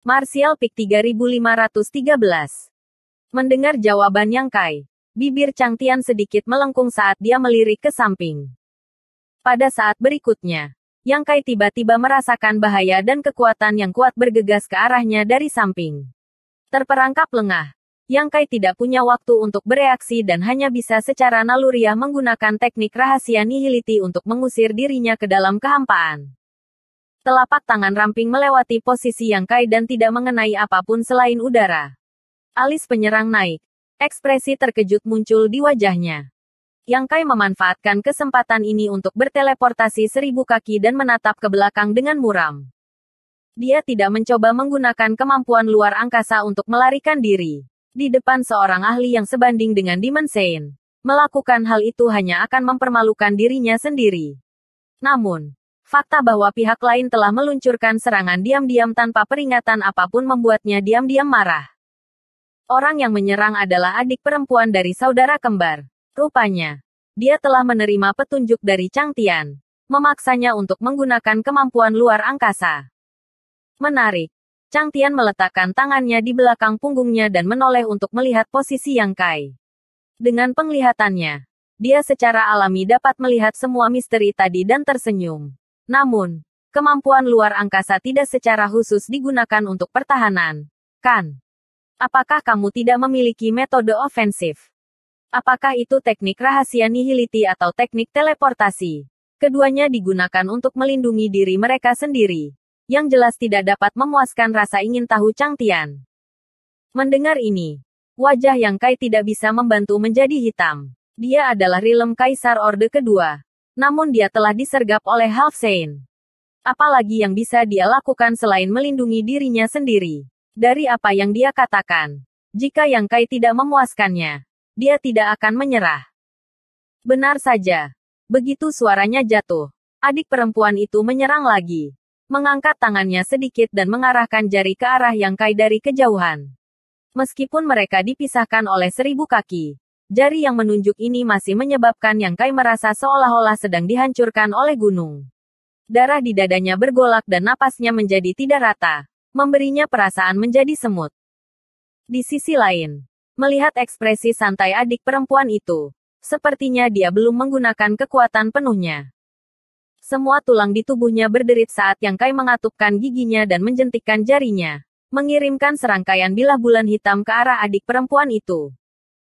Martial Peak 3513. Mendengar jawaban Yang Kai, bibir Chang Tian sedikit melengkung saat dia melirik ke samping. Pada saat berikutnya, Yang Kai tiba-tiba merasakan bahaya dan kekuatan yang kuat bergegas ke arahnya dari samping. Terperangkap lengah, Yang Kai tidak punya waktu untuk bereaksi dan hanya bisa secara naluriah menggunakan teknik rahasia nihiliti untuk mengusir dirinya ke dalam kehampaan. Telapak tangan ramping melewati posisi Yang Kai dan tidak mengenai apapun selain udara. Alis penyerang naik. Ekspresi terkejut muncul di wajahnya. Yang Kai memanfaatkan kesempatan ini untuk berteleportasi 1000 kaki dan menatap ke belakang dengan muram. Dia tidak mencoba menggunakan kemampuan luar angkasa untuk melarikan diri. Di depan seorang ahli yang sebanding dengan Demon Saint. Melakukan hal itu hanya akan mempermalukan dirinya sendiri. Namun, fakta bahwa pihak lain telah meluncurkan serangan diam-diam tanpa peringatan apapun membuatnya diam-diam marah. Orang yang menyerang adalah adik perempuan dari saudara kembar. Rupanya, dia telah menerima petunjuk dari Chang Tian, memaksanya untuk menggunakan kemampuan luar angkasa. Menarik. Chang Tian meletakkan tangannya di belakang punggungnya dan menoleh untuk melihat posisi Yang Kai. Dengan penglihatannya, dia secara alami dapat melihat semua misteri tadi dan tersenyum. Namun, kemampuan luar angkasa tidak secara khusus digunakan untuk pertahanan, kan? Apakah kamu tidak memiliki metode ofensif? Apakah itu teknik rahasia nihiliti atau teknik teleportasi? Keduanya digunakan untuk melindungi diri mereka sendiri. Yang jelas tidak dapat memuaskan rasa ingin tahu Chang Tian. Mendengar ini, wajah Yang Kai tidak bisa membantu menjadi hitam. Dia adalah Rilem Kaisar Orde Kedua. Namun dia telah disergap oleh Half Saint. Apalagi yang bisa dia lakukan selain melindungi dirinya sendiri? Dari apa yang dia katakan, jika Yang Kai tidak memuaskannya, dia tidak akan menyerah. Benar saja. Begitu suaranya jatuh, adik perempuan itu menyerang lagi. Mengangkat tangannya sedikit dan mengarahkan jari ke arah Yang Kai dari kejauhan. Meskipun mereka dipisahkan oleh 1000 kaki, jari yang menunjuk ini masih menyebabkan Yang Kai merasa seolah-olah sedang dihancurkan oleh gunung. Darah di dadanya bergolak dan napasnya menjadi tidak rata, memberinya perasaan menjadi semut. Di sisi lain, melihat ekspresi santai adik perempuan itu, sepertinya dia belum menggunakan kekuatan penuhnya. Semua tulang di tubuhnya berderit saat Yang Kai mengatupkan giginya dan menjentikkan jarinya, mengirimkan serangkaian bilah bulan hitam ke arah adik perempuan itu.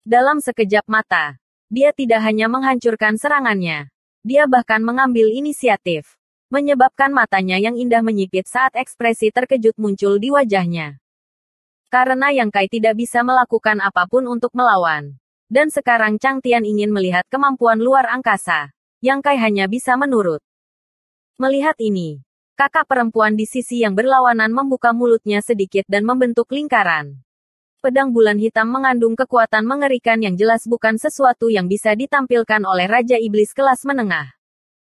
Dalam sekejap mata, dia tidak hanya menghancurkan serangannya, dia bahkan mengambil inisiatif, menyebabkan matanya yang indah menyipit saat ekspresi terkejut muncul di wajahnya. Karena Yang Kai tidak bisa melakukan apapun untuk melawan. Dan sekarang Chang Tian ingin melihat kemampuan luar angkasa. Yang Kai hanya bisa menurut. Melihat ini, kakak perempuan di sisi yang berlawanan membuka mulutnya sedikit dan membentuk lingkaran. Pedang bulan hitam mengandung kekuatan mengerikan yang jelas bukan sesuatu yang bisa ditampilkan oleh Raja Iblis kelas menengah.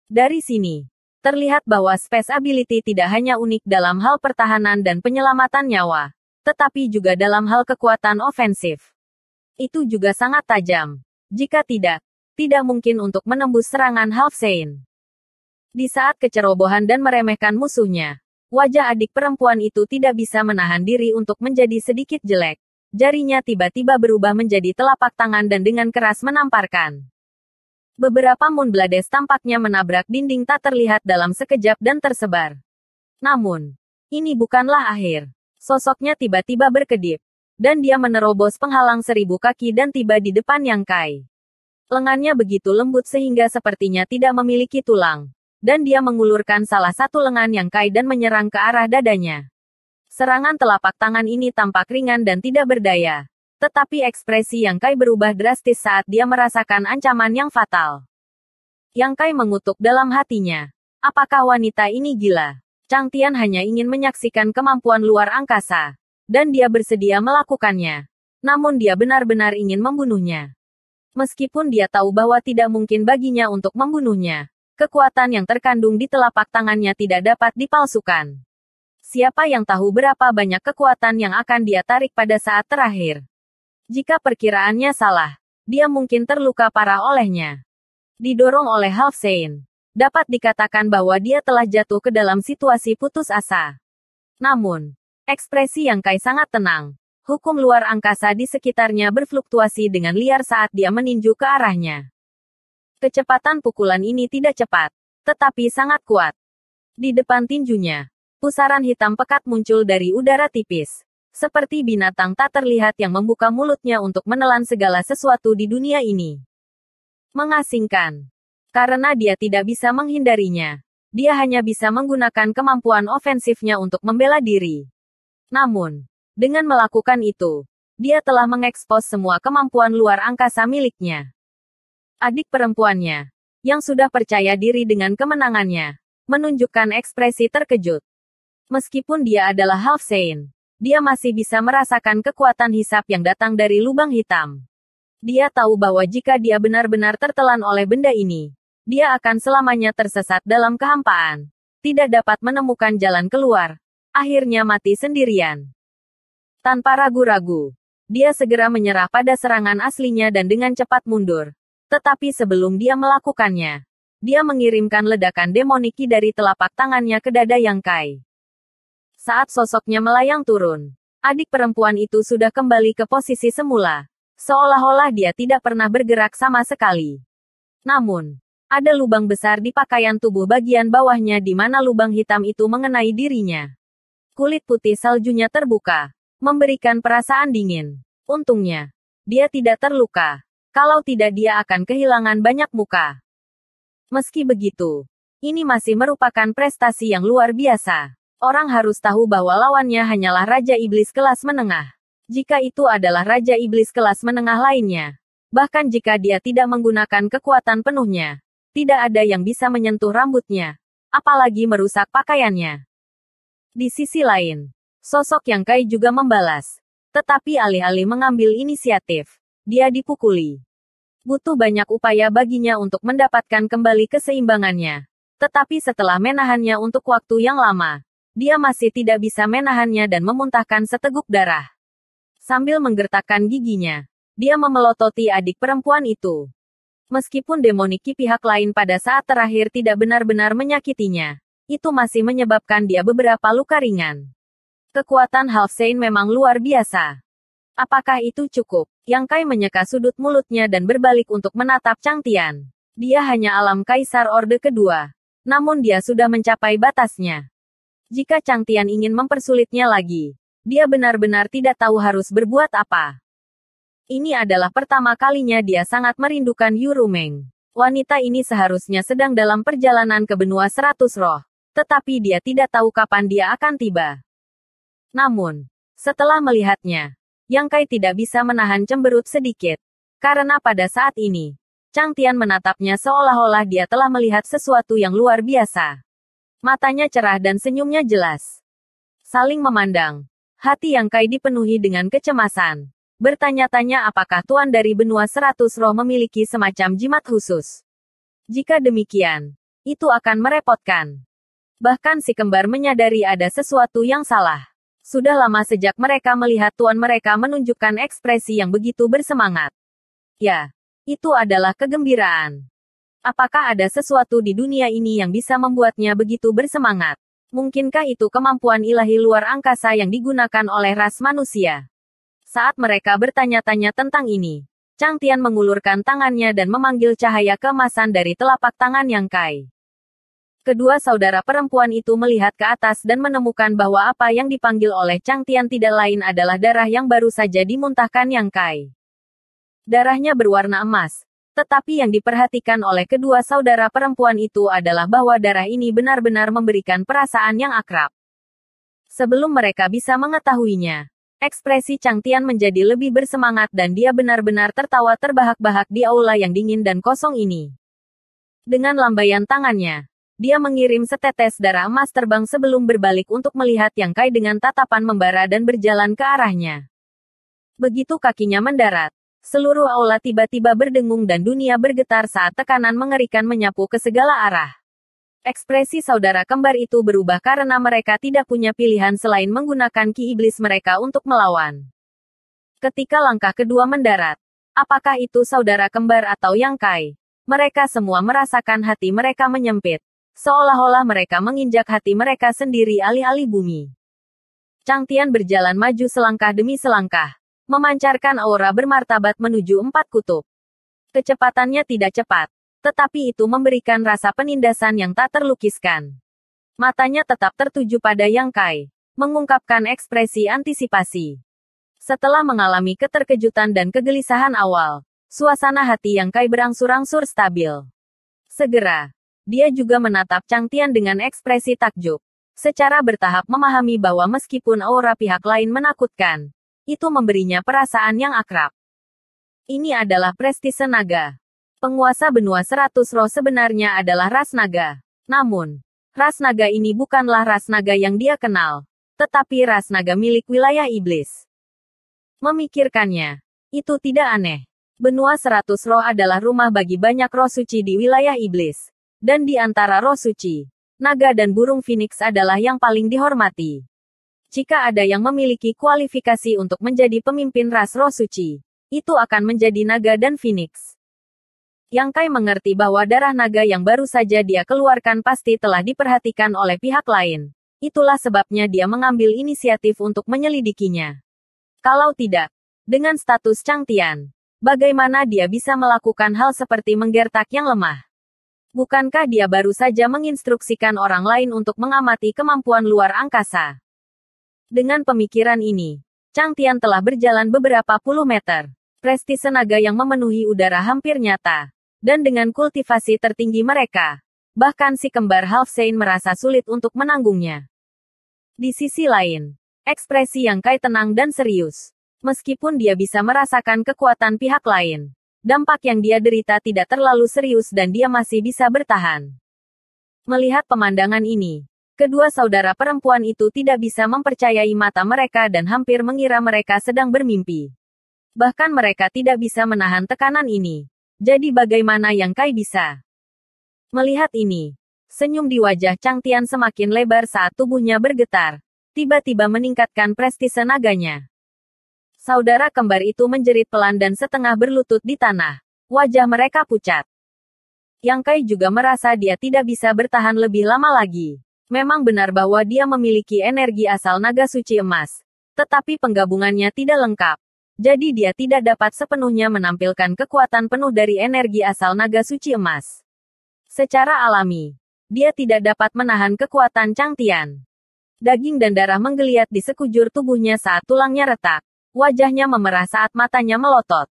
Dari sini, terlihat bahwa Space Ability tidak hanya unik dalam hal pertahanan dan penyelamatan nyawa, tetapi juga dalam hal kekuatan ofensif. Itu juga sangat tajam. Jika tidak mungkin untuk menembus serangan Half Saint. Di saat kecerobohan dan meremehkan musuhnya, wajah adik perempuan itu tidak bisa menahan diri untuk menjadi sedikit jelek. Jarinya tiba-tiba berubah menjadi telapak tangan dan dengan keras menamparkan. Beberapa Moonblades tampaknya menabrak dinding tak terlihat dalam sekejap dan tersebar. Namun, ini bukanlah akhir. Sosoknya tiba-tiba berkedip. Dan dia menerobos penghalang 1000 kaki dan tiba di depan Yang Kai. Lengannya begitu lembut sehingga sepertinya tidak memiliki tulang. Dan dia mengulurkan salah satu lengan Yang Kai dan menyerang ke arah dadanya. Serangan telapak tangan ini tampak ringan dan tidak berdaya. Tetapi ekspresi Yang Kai berubah drastis saat dia merasakan ancaman yang fatal. Yang Kai mengutuk dalam hatinya. Apakah wanita ini gila? Chang Tian hanya ingin menyaksikan kemampuan luar angkasa. Dan dia bersedia melakukannya. Namun dia benar-benar ingin membunuhnya. Meskipun dia tahu bahwa tidak mungkin baginya untuk membunuhnya. Kekuatan yang terkandung di telapak tangannya tidak dapat dipalsukan. Siapa yang tahu berapa banyak kekuatan yang akan dia tarik pada saat terakhir. Jika perkiraannya salah, dia mungkin terluka parah olehnya. Didorong oleh Half Saint, dapat dikatakan bahwa dia telah jatuh ke dalam situasi putus asa. Namun, Ekspresi Yang Kai sangat tenang. Hukum luar angkasa di sekitarnya berfluktuasi dengan liar saat dia meninju ke arahnya. Kecepatan pukulan ini tidak cepat, tetapi sangat kuat. Di depan tinjunya, pusaran hitam pekat muncul dari udara tipis. Seperti binatang tak terlihat yang membuka mulutnya untuk menelan segala sesuatu di dunia ini. Mengasingkan. Karena dia tidak bisa menghindarinya. Dia hanya bisa menggunakan kemampuan ofensifnya untuk membela diri. Namun, dengan melakukan itu, dia telah mengekspos semua kemampuan luar angkasa miliknya. Adik perempuannya, yang sudah percaya diri dengan kemenangannya, menunjukkan ekspresi terkejut. Meskipun dia adalah half saint, dia masih bisa merasakan kekuatan hisap yang datang dari lubang hitam. Dia tahu bahwa jika dia benar-benar tertelan oleh benda ini, dia akan selamanya tersesat dalam kehampaan. Tidak dapat menemukan jalan keluar. Akhirnya mati sendirian. Tanpa ragu-ragu, dia segera menyerah pada serangan aslinya dan dengan cepat mundur. Tetapi sebelum dia melakukannya, dia mengirimkan ledakan demoniki dari telapak tangannya ke dada Yang Kai. Saat sosoknya melayang turun, adik perempuan itu sudah kembali ke posisi semula. Seolah-olah dia tidak pernah bergerak sama sekali. Namun, ada lubang besar di pakaian tubuh bagian bawahnya di mana lubang hitam itu mengenai dirinya. Kulit putih saljunya terbuka, memberikan perasaan dingin. Untungnya, dia tidak terluka. Kalau tidak dia akan kehilangan banyak muka. Meski begitu, ini masih merupakan prestasi yang luar biasa. Orang harus tahu bahwa lawannya hanyalah Raja Iblis kelas menengah. Jika itu adalah Raja Iblis kelas menengah lainnya, bahkan jika dia tidak menggunakan kekuatan penuhnya, tidak ada yang bisa menyentuh rambutnya, apalagi merusak pakaiannya. Di sisi lain, sosok Yang Kai juga membalas. Tetapi alih-alih mengambil inisiatif, dia dipukuli. Butuh banyak upaya baginya untuk mendapatkan kembali keseimbangannya. Tetapi setelah menahannya untuk waktu yang lama, dia masih tidak bisa menahannya dan memuntahkan seteguk darah. Sambil menggertakkan giginya, dia memelototi adik perempuan itu. Meskipun demoniki pihak lain pada saat terakhir tidak benar-benar menyakitinya, itu masih menyebabkan dia beberapa luka ringan. Kekuatan Half Saint memang luar biasa. Apakah itu cukup? Yang Kai menyeka sudut mulutnya dan berbalik untuk menatap Chang Tian. Dia hanya alam Kaisar Orde Kedua. Namun dia sudah mencapai batasnya. Jika Chang Tian ingin mempersulitnya lagi, dia benar-benar tidak tahu harus berbuat apa. Ini adalah pertama kalinya dia sangat merindukan Yu Rumeng. Wanita ini seharusnya sedang dalam perjalanan ke benua 100 roh. Tetapi dia tidak tahu kapan dia akan tiba. Namun, setelah melihatnya, Yang Kai tidak bisa menahan cemberut sedikit. Karena pada saat ini, Chang Tian menatapnya seolah-olah dia telah melihat sesuatu yang luar biasa. Matanya cerah dan senyumnya jelas. Saling memandang. Hati Yang Kai dipenuhi dengan kecemasan. Bertanya-tanya apakah tuan dari benua 100 roh memiliki semacam jimat khusus. Jika demikian, itu akan merepotkan. Bahkan si kembar menyadari ada sesuatu yang salah. Sudah lama sejak mereka melihat tuan mereka menunjukkan ekspresi yang begitu bersemangat. Ya, itu adalah kegembiraan. Apakah ada sesuatu di dunia ini yang bisa membuatnya begitu bersemangat? Mungkinkah itu kemampuan ilahi luar angkasa yang digunakan oleh ras manusia? Saat mereka bertanya-tanya tentang ini, Chang Tian mengulurkan tangannya dan memanggil cahaya keemasan dari telapak tangan Yang Kai. Kedua saudara perempuan itu melihat ke atas dan menemukan bahwa apa yang dipanggil oleh Chang Tian tidak lain adalah darah yang baru saja dimuntahkan Yang Kai. Darahnya berwarna emas. Tetapi yang diperhatikan oleh kedua saudara perempuan itu adalah bahwa darah ini benar-benar memberikan perasaan yang akrab. Sebelum mereka bisa mengetahuinya, ekspresi Chang Tian menjadi lebih bersemangat dan dia benar-benar tertawa terbahak-bahak di aula yang dingin dan kosong ini. Dengan lambaian tangannya, dia mengirim setetes darah emas terbang sebelum berbalik untuk melihat Yang Kai dengan tatapan membara dan berjalan ke arahnya. Begitu kakinya mendarat, seluruh aula tiba-tiba berdengung dan dunia bergetar saat tekanan mengerikan menyapu ke segala arah. Ekspresi saudara kembar itu berubah karena mereka tidak punya pilihan selain menggunakan ki iblis mereka untuk melawan. Ketika langkah kedua mendarat, apakah itu saudara kembar atau Yang Kai? Mereka semua merasakan hati mereka menyempit. Seolah-olah mereka menginjak hati mereka sendiri alih-alih bumi. Chang Tian berjalan maju selangkah demi selangkah, memancarkan aura bermartabat menuju 4 kutub. Kecepatannya tidak cepat, tetapi itu memberikan rasa penindasan yang tak terlukiskan. Matanya tetap tertuju pada Yang Kai, mengungkapkan ekspresi antisipasi. Setelah mengalami keterkejutan dan kegelisahan awal, suasana hati Yang Kai berangsur-angsur stabil. Segera, dia juga menatap Chang Tian dengan ekspresi takjub. Secara bertahap memahami bahwa meskipun aura pihak lain menakutkan, itu memberinya perasaan yang akrab. Ini adalah prestise naga. Penguasa benua 100 roh sebenarnya adalah ras naga. Namun, ras naga ini bukanlah ras naga yang dia kenal, tetapi ras naga milik wilayah iblis. Memikirkannya, itu tidak aneh. Benua 100 roh adalah rumah bagi banyak roh suci di wilayah iblis. Dan di antara roh suci, naga dan burung phoenix adalah yang paling dihormati. Jika ada yang memiliki kualifikasi untuk menjadi pemimpin ras roh suci, itu akan menjadi naga dan phoenix. Yang Kai mengerti bahwa darah naga yang baru saja dia keluarkan pasti telah diperhatikan oleh pihak lain. Itulah sebabnya dia mengambil inisiatif untuk menyelidikinya. Kalau tidak, dengan status Chang Tian, bagaimana dia bisa melakukan hal seperti menggertak yang lemah? Bukankah dia baru saja menginstruksikan orang lain untuk mengamati kemampuan luar angkasa? Dengan pemikiran ini, Chang Tian telah berjalan beberapa puluh meter. Prestise naga yang memenuhi udara hampir nyata. Dan dengan kultivasi tertinggi mereka, bahkan si kembar Half Saint merasa sulit untuk menanggungnya. Di sisi lain, ekspresi Yang Kai tenang dan serius. Meskipun dia bisa merasakan kekuatan pihak lain, dampak yang dia derita tidak terlalu serius dan dia masih bisa bertahan. Melihat pemandangan ini, kedua saudara perempuan itu tidak bisa mempercayai mata mereka dan hampir mengira mereka sedang bermimpi. Bahkan mereka tidak bisa menahan tekanan ini. Jadi bagaimana Yang Kai bisa? Melihat ini, senyum di wajah Chang Tian semakin lebar saat tubuhnya bergetar, tiba-tiba meningkatkan prestise naganya. Saudara kembar itu menjerit pelan dan setengah berlutut di tanah. Wajah mereka pucat. Yang Kai juga merasa dia tidak bisa bertahan lebih lama lagi. Memang benar bahwa dia memiliki energi asal naga suci emas. Tetapi penggabungannya tidak lengkap. Jadi dia tidak dapat sepenuhnya menampilkan kekuatan penuh dari energi asal naga suci emas. Secara alami, dia tidak dapat menahan kekuatan Chang Tian. Daging dan darah menggeliat di sekujur tubuhnya saat tulangnya retak. Wajahnya memerah saat matanya melotot.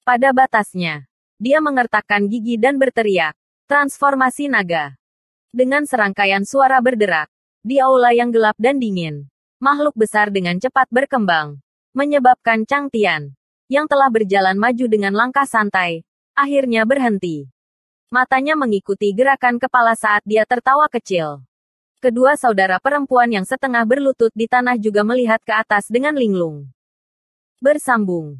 Pada batasnya, dia mengertakkan gigi dan berteriak, "Transformasi naga!" Dengan serangkaian suara berderak, di aula yang gelap dan dingin, makhluk besar dengan cepat berkembang, menyebabkan Chang Tian, yang telah berjalan maju dengan langkah santai, akhirnya berhenti. Matanya mengikuti gerakan kepala saat dia tertawa kecil. Kedua saudara perempuan yang setengah berlutut di tanah juga melihat ke atas dengan linglung. Bersambung.